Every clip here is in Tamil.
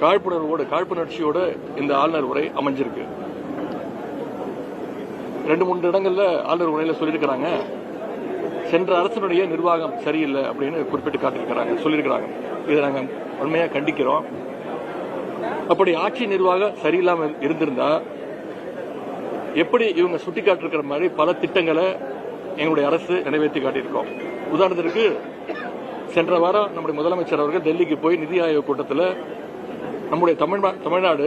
காழ்ப்புணர்ச்சியோட இந்த ஆளுநர் உரை அமைஞ்சிருக்கு. 2-3 இடங்கள்ல ஆளுநர் உரையில சொல்லியிருக்கிறாங்க, சென்ற அரசினுடைய நிர்வாகம் சரியில்லை அப்படின்னு குறிப்பிட்டு காட்டியிருக்கிறாங்க, சொல்லியிருக்கிறாங்க. இதை நாங்கள் உண்மையா கண்டிக்கிறோம். அப்படி ஆட்சி நிர்வாகம் சரியில்லாம இருந்திருந்தா எப்படி இவங்க சுட்டிக்காட்டிருக்கிற மாதிரி பல திட்டங்களை எங்களுடைய அரசு நிறைவேற்றி காட்டியிருக்கோம். உதாரணத்திற்கு சென்ற வாரம் நம்முடைய முதலமைச்சர் அவர்கள் டெல்லிக்கு போய் நிதி ஆயோக் கூட்டத்தில் நம்முடைய தமிழ்நாடு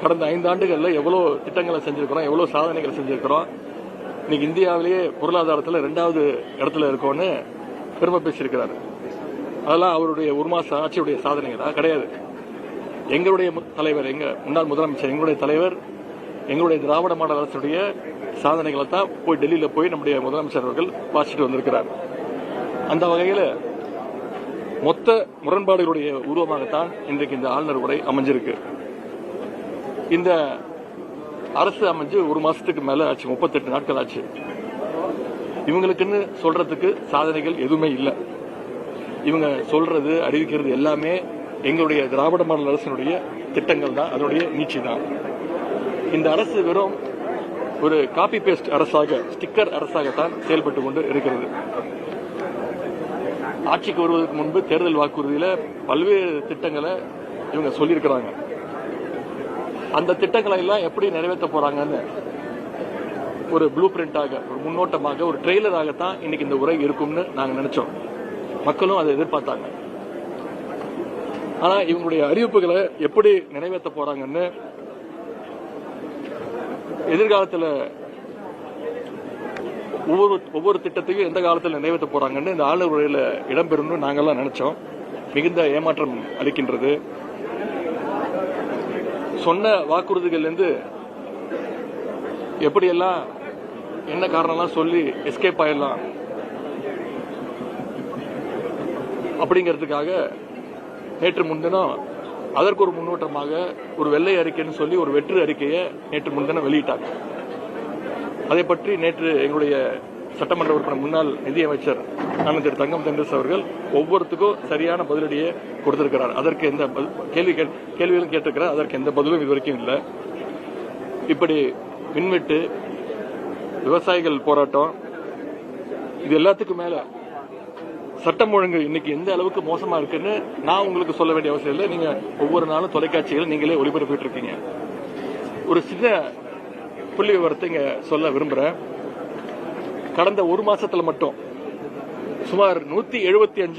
கடந்த 5 ஆண்டுகள்ல எவ்வளவு திட்டங்களை செஞ்சிருக்கிறோம், எவ்வளவு சாதனைகளை செஞ்சிருக்கிறோம், இன்னைக்கு இந்தியாவிலேயே பொருளாதாரத்தில் 2வது இடத்துல இருக்கோன்னு பெருமை பேசியிருக்கிறாரு. அதெல்லாம் அவருடைய 1 மாச ஆட்சியுடைய சாதனைகளா? கிடையாது. எங்களுடைய தலைவர், எங்க முன்னாள் முதலமைச்சர், எங்களுடைய தலைவர், எங்களுடைய திராவிட மாடல் அரசுடைய சாதனைகளை தான் போய் டெல்லியில போய் நம்முடைய முதலமைச்சர் அவர்கள் வாசிட்டு வந்திருக்கிறார். அந்த வகையில் மொத்த முரண்பாடுகளுடைய உருவமாகத்தான் இன்றைக்கு இந்த ஆளுநர் உரை அமைஞ்சிருக்கு. இந்த அரசு அமைஞ்சு 1 மாசத்துக்கு மேல ஆச்சு, 38 நாட்கள் ஆச்சு. இவங்களுக்குன்னு சொல்றதுக்கு சாதனைகள் எதுவுமே இல்லை. இவங்க சொல்றது, அறிவிக்கிறது எல்லாமே எங்களுடைய திராவிட மாடல் அரசினுடைய திட்டங்கள் தான், அதனுடைய நீட்சி தான். இந்த அரசு வெறும் ஒரு காப்பி பேஸ்ட் அரசாக, ஸ்டிக்கர் அரசாகத்தான் செயல்பட்டுக் கொண்டு இருக்கிறது. ஆட்சிக்கு வருவதற்கு முன்பு தேர்தல் வாக்குறுதியில பல்வேறு திட்டங்களை இவங்க சொல்லியிருக்கிறாங்க. அந்த திட்டங்களை எல்லாம் எப்படி நிறைவேற்ற போறாங்கன்னு ஒரு ப்ளூ பிரிண்டாக, ஒரு முன்னோட்டமாக, ஒரு ட்ரெய்லராகத்தான் இன்னைக்கு இந்த உரை இருக்கும்னு நாங்க நினைச்சோம். மக்களும் அதை எதிர்பார்த்தாங்க. ஆனா இவங்களுடைய அறிவிப்புகளை எப்படி நிறைவேற்ற போறாங்கன்னு, எதிர்காலத்தில் ஒவ்வொரு திட்டத்தையும் எந்த காலத்தில் நிறைவேற்ற போறாங்கன்னு இந்த ஆளுநர் உரையில இடம்பெறும்னு நாங்கெல்லாம் நினைச்சோம். மிகுந்த ஏமாற்றம் அளிக்கின்றது. சொன்ன வாக்குறுதிகள் இருந்து எப்படியெல்லாம் என்ன காரணம்லாம் சொல்லி எஸ்கேப் ஆயிடலாம் அப்படிங்கிறதுக்காக நேற்று முன்தினம் அதற்கு ஒரு முன்னோட்டமாக ஒரு வெள்ளை அறிக்கைன்னு சொல்லி ஒரு வெற்று அறிக்கையை நேற்று முன்தினம் வெளியிட்டாங்க. அதை பற்றி நேற்று எங்களுடைய சட்டமன்ற உறுப்பினர் முன்னாள் நிதியமைச்சர் அண்ணன் திரு தங்கம் தென்னரசு அவர்கள் ஒவ்வொருத்துக்கும் சரியான பதிலடியை கொடுத்திருக்கிறார். அதற்கு எந்த கேள்விகளும் கேட்டிருக்கிறார். அதற்கு எந்த பதிலும் இதுவரைக்கும் இல்லை. இப்படி மின்வெட்டு, விவசாயிகள் போராட்டம், இது எல்லாத்துக்கும் மேல சட்டம் ஒழுங்கு இன்னைக்கு எந்த அளவுக்கு மோசமா இருக்குன்னு நான் உங்களுக்கு சொல்ல வேண்டிய அவசியம் இல்லை. நீங்க ஒவ்வொரு நாளும் தொலைக்காட்சிகள் நீங்களே ஒளிபரப்பிட்டு இருக்கீங்க. ஒரு சின்ன புள்ளி விவரத்தை இங்க சொல்ல விரும்புறேன். கடந்த 1 மாசத்துல மட்டும் சுமார் 175